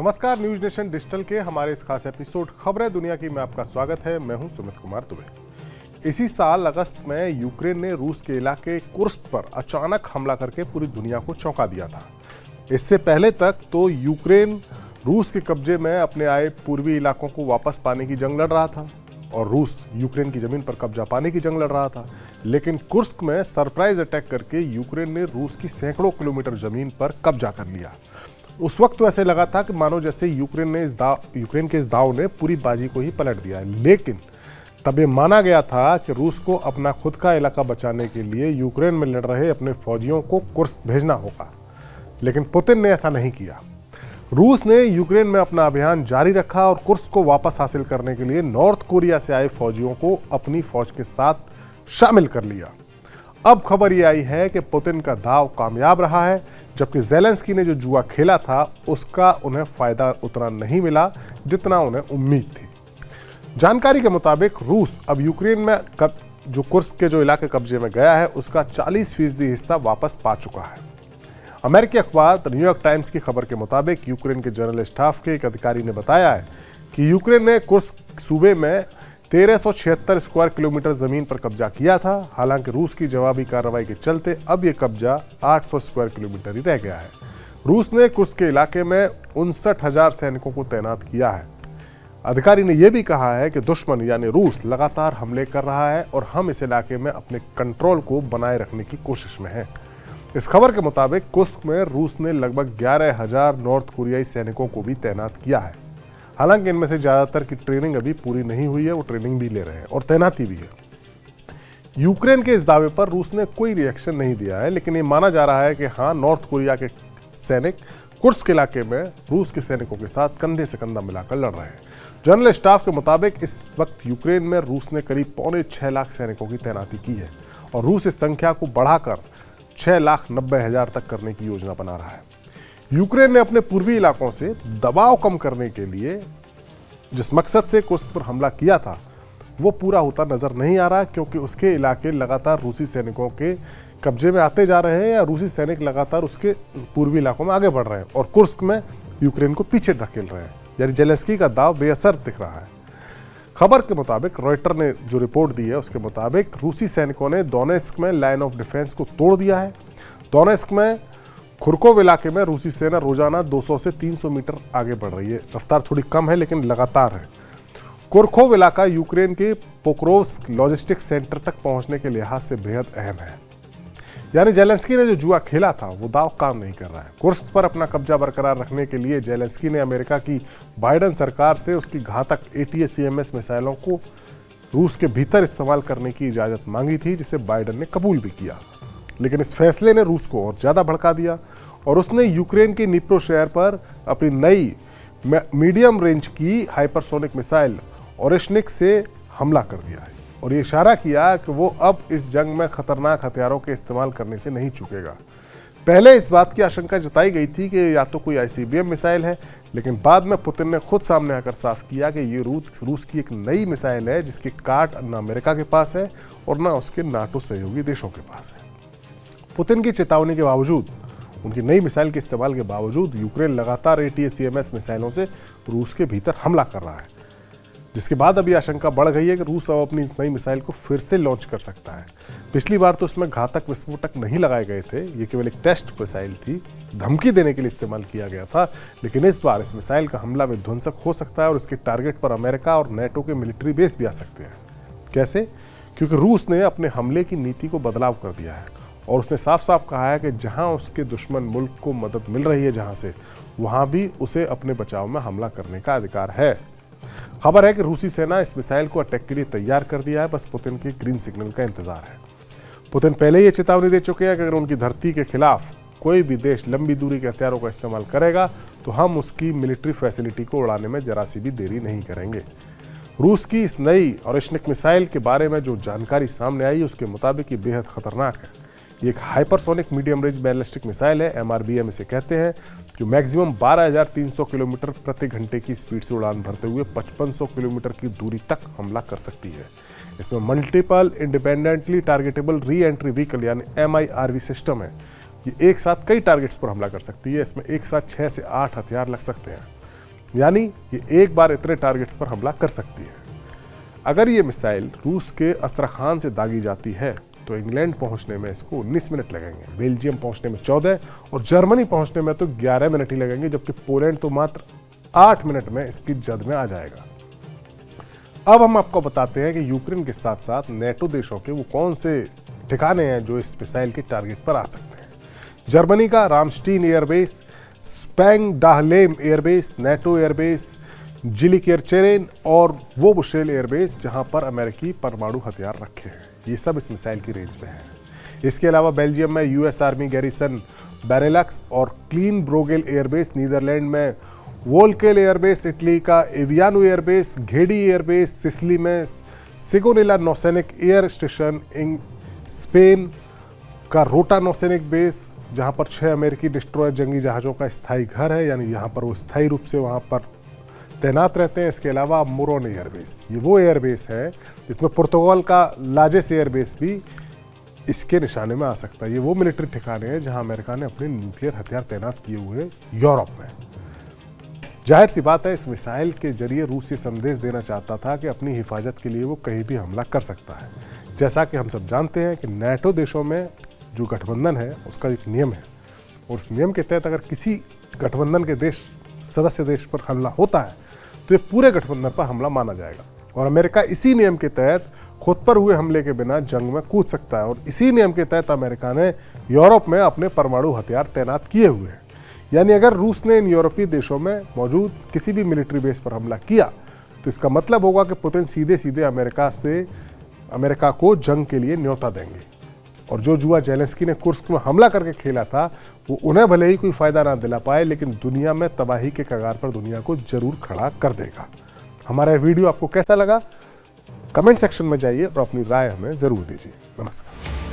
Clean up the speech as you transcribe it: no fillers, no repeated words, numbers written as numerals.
नमस्कार, news nation digital के हमारे इस खास एपिसोड खबरें दुनिया की में आपका स्वागत है। मैं हूं सुमित कुमार दुबे। इसी साल अगस्त में यूक्रेन ने रूस के इलाके कुर्स्क पर अचानक हमला करके पूरी दुनिया को चौंका दिया था। इससे पहले तक तो यूक्रेन रूस के कब्जे में अपने आए पूर्वी इलाकों को वापस पाने की जंग लड़ रहा था और रूस यूक्रेन की जमीन पर कब्जा पाने की जंग लड़ रहा था। लेकिन कुर्स्क में सरप्राइज अटैक करके यूक्रेन ने रूस की सैकड़ों किलोमीटर जमीन पर कब्जा कर लिया। उस वक्त तो ऐसे लगा था कि मानो जैसे यूक्रेन के इस दाव ने पूरी बाजी को ही पलट दिया है। लेकिन तब ये माना गया था कि रूस को अपना खुद का इलाका बचाने के लिए यूक्रेन में लड़ रहे अपने फौजियों को कुर्स्क भेजना होगा। लेकिन पुतिन ने ऐसा नहीं किया। रूस ने यूक्रेन में अपना अभियान जारी रखा और कुर्स्क को वापस हासिल करने के लिए नॉर्थ कोरिया से आए फौजियों को अपनी फौज के साथ शामिल कर लिया। अब खबर ये आई है कि पुतिन का दाव कामयाब रहा है, जबकि ज़ेलेंस्की ने जो जुआ खेला था उसका उन्हें फायदा उतना नहीं मिला जितना उन्हें उम्मीद थी। जानकारी के मुताबिक रूस अब यूक्रेन में जो कुर्स्क के जो इलाके कब्जे में गया है उसका 40% हिस्सा वापस पा चुका है। अमेरिकी अखबार द न्यूयॉर्क टाइम्स की खबर के मुताबिक यूक्रेन के जनरल स्टाफ के एक अधिकारी ने बताया है कि यूक्रेन ने कुर्स्क सूबे में 1376 स्क्वायर किलोमीटर जमीन पर कब्जा किया था। हालांकि रूस की जवाबी कार्रवाई के चलते अब यह कब्जा 800 स्क्वायर किलोमीटर ही रह गया है। रूस ने कुर्स्क के इलाके में 59,000 सैनिकों को तैनात किया है। अधिकारी ने यह भी कहा है कि दुश्मन यानी रूस लगातार हमले कर रहा है और हम इस इलाके में अपने कंट्रोल को बनाए रखने की कोशिश में हैं। इस खबर के मुताबिक कुर्स्क में रूस ने लगभग 11,000 नॉर्थ कोरियाई सैनिकों को भी तैनात किया है। हालांकि इनमें से ज़्यादातर की ट्रेनिंग अभी पूरी नहीं हुई है, वो ट्रेनिंग भी ले रहे हैं और तैनाती भी है। यूक्रेन के इस दावे पर रूस ने कोई रिएक्शन नहीं दिया है, लेकिन ये माना जा रहा है कि हाँ, नॉर्थ कोरिया के सैनिक कुर्स्क इलाके में रूस के सैनिकों के साथ कंधे से कंधा मिलाकर लड़ रहे हैं। जनरल स्टाफ के मुताबिक इस वक्त यूक्रेन में रूस ने करीब 6.25 लाख सैनिकों की तैनाती की है और रूस इस संख्या को बढ़ाकर 6,90,000 तक करने की योजना बना रहा है। यूक्रेन ने अपने पूर्वी इलाकों से दबाव कम करने के लिए जिस मकसद से कुर्स्क पर हमला किया था वो पूरा होता नजर नहीं आ रहा, क्योंकि उसके इलाके लगातार रूसी सैनिकों के कब्जे में आते जा रहे हैं या रूसी सैनिक लगातार उसके पूर्वी इलाकों में आगे बढ़ रहे हैं और कुर्स्क में यूक्रेन को पीछे धकेल रहे हैं। यानी ज़ेलेंस्की का दाव बेअसर दिख रहा है। खबर के मुताबिक रॉयटर ने जो रिपोर्ट दी है उसके मुताबिक रूसी सैनिकों ने दोनेत्स्क में लाइन ऑफ डिफेंस को तोड़ दिया है। दोनेत्स्क में खुरकोव इलाके में रूसी सेना रोजाना 200 से 300 मीटर आगे बढ़ रही है। रफ्तार थोड़ी कम है लेकिन लगातार है। खुरकोव इलाका यूक्रेन के पोक्रोव्स्क लॉजिस्टिक्स सेंटर तक पहुंचने के लिहाज से बेहद अहम है। यानी ज़ेलेंस्की ने जो जुआ खेला था वो दाव काम नहीं कर रहा है। कुर्स्क पर अपना कब्जा बरकरार रखने के लिए ज़ेलेंस्की ने अमेरिका की बाइडेन सरकार से उसकी घातक ATACMS मिसाइलों को रूस के भीतर इस्तेमाल करने की इजाज़त मांगी थी, जिसे बाइडेन ने कबूल भी किया। लेकिन इस फैसले ने रूस को और ज़्यादा भड़का दिया और उसने यूक्रेन के निप्रो शहर पर अपनी नई मीडियम रेंज की हाइपरसोनिक मिसाइल ओरेशनिक से हमला कर दिया है और ये इशारा किया कि वो अब इस जंग में खतरनाक हथियारों के इस्तेमाल करने से नहीं चूकेगा। पहले इस बात की आशंका जताई गई थी कि या तो कोई ICBM मिसाइल है, लेकिन बाद में पुतिन ने खुद सामने आकर साफ किया कि ये रूस की एक नई मिसाइल है जिसकी काट न अमेरिका के पास है और न उसके नाटो सहयोगी देशों के पास है। पुतिन की चेतावनी के बावजूद, उनकी नई मिसाइल के इस्तेमाल के बावजूद यूक्रेन लगातार ATACMS मिसाइलों से रूस के भीतर हमला कर रहा है, जिसके बाद अभी आशंका बढ़ गई है कि रूस अब अपनी इस नई मिसाइल को फिर से लॉन्च कर सकता है। पिछली बार तो उसमें घातक विस्फोटक नहीं लगाए गए थे, ये केवल एक टेस्ट मिसाइल थी, धमकी देने के लिए इस्तेमाल किया गया था। लेकिन इस बार इस मिसाइल का हमला विध्वंसक हो सकता है और उसके टारगेट पर अमेरिका और नेटो के मिलिट्री बेस भी आ सकते हैं। कैसे? क्योंकि रूस ने अपने हमले की नीति को बदलाव कर दिया है और उसने साफ साफ कहा है कि जहां उसके दुश्मन मुल्क को मदद मिल रही है जहां से, वहां भी उसे अपने बचाव में हमला करने का अधिकार है। खबर है कि रूसी सेना इस मिसाइल को अटैक के लिए तैयार कर दिया है, बस पुतिन के ग्रीन सिग्नल का इंतजार है। पुतिन पहले ही चेतावनी दे चुके हैं कि अगर उनकी धरती के खिलाफ कोई भी देश लंबी दूरी के हथियारों का इस्तेमाल करेगा तो हम उसकी मिलिट्री फैसिलिटी को उड़ाने में जरा सी भी देरी नहीं करेंगे। रूस की इस नई ओरेशनिक मिसाइल के बारे में जो जानकारी सामने आई उसके मुताबिक ये बेहद खतरनाक है। ये एक hypersonic medium range ballistic missile है, MRBM इसे कहते हैं, जो मैक्सिमम 12,300 किलोमीटर प्रति घंटे की स्पीड से उड़ान भरते हुए 5500 किलोमीटर की दूरी तक हमला कर सकती है। इसमें multiple independently targetable re entry vehicle यानी MIRV सिस्टम है। ये एक साथ कई टारगेट्स पर हमला कर सकती है। इसमें एक साथ 6 से 8 हथियार लग सकते हैं। यानी ये एक बार इतने टारगेट्स पर हमला कर सकती है। अगर ये मिसाइल रूस के अस्त्रखान से दागी जाती है तो इंग्लैंड पहुंचने में इसको 19 मिनट लगेंगे, बेल्जियम पहुंचने में 14 और जर्मनी पहुंचने में तो 11 मिनट ही लगेंगे, जबकि पोलैंड तो मात्र 8 मिनट में इसकी जद में आ जाएगा। अब हम आपको बताते हैं कि यूक्रेन के साथ साथ नेटो देशों के वो कौन से ठिकाने हैं जो इस मिसाइल के टारगेट पर आ सकते हैं। जर्मनी का Ramstein airbase, Spangdahlem airbase, NATO airbase, Geilenkirchen और वो बुशेल एयरबेस जहां पर अमेरिकी परमाणु हथियार रखे हैं, ये सब इस मिसाइल की रेंज में है। इसके अलावा बेल्जियम में यूएस आर्मी गैरिसन बेनेलक्स और क्लीन ब्रोगेल एयरबेस, नीदरलैंड में वोल्केल एयरबेस, इटली का एवियानो एयरबेस, घेडी एयरबेस, सिसिली में सिगोनेला नौसैनिक एयर स्टेशन, स्पेन का रोटा नौसैनिक बेस जहां पर 6 अमेरिकी डिस्ट्रॉयर जंगी जहाज़ों का स्थायी घर है, यानी यहाँ पर वो स्थायी रूप से वहाँ पर तैनात रहते हैं। इसके अलावा मोरोन एयरबेस, ये वो एयरबेस है जिसमें पुर्तगाल का लाजेस एयरबेस भी इसके निशाने में आ सकता है। ये वो मिलिट्री ठिकाने हैं जहां अमेरिका ने अपने न्यूक्लियर हथियार तैनात किए हुए हैं यूरोप में। जाहिर सी बात है, इस मिसाइल के जरिए रूस ये संदेश देना चाहता था कि अपनी हिफाजत के लिए वो कहीं भी हमला कर सकता है। जैसा कि हम सब जानते हैं कि नेटो देशों में जो गठबंधन है उसका एक नियम है, और उस नियम के तहत अगर किसी गठबंधन के देश सदस्य देश पर हमला होता है तो ये पूरे गठबंधन पर हमला माना जाएगा। और अमेरिका इसी नियम के तहत खुद पर हुए हमले के बिना जंग में कूद सकता है, और इसी नियम के तहत अमेरिका ने यूरोप में अपने परमाणु हथियार तैनात किए हुए हैं। यानी अगर रूस ने इन यूरोपीय देशों में मौजूद किसी भी मिलिट्री बेस पर हमला किया तो इसका मतलब होगा कि पुतिन सीधे सीधे अमेरिका को जंग के लिए न्योता देंगे, और जो जुआ जेलेंस्की ने कुर्स्क में हमला करके खेला था वो उन्हें भले ही कोई फायदा ना दिला पाए, लेकिन दुनिया में तबाही के कगार पर दुनिया को जरूर खड़ा कर देगा। हमारा वीडियो आपको कैसा लगा कमेंट सेक्शन में जाइए और अपनी राय हमें जरूर दीजिए। नमस्कार।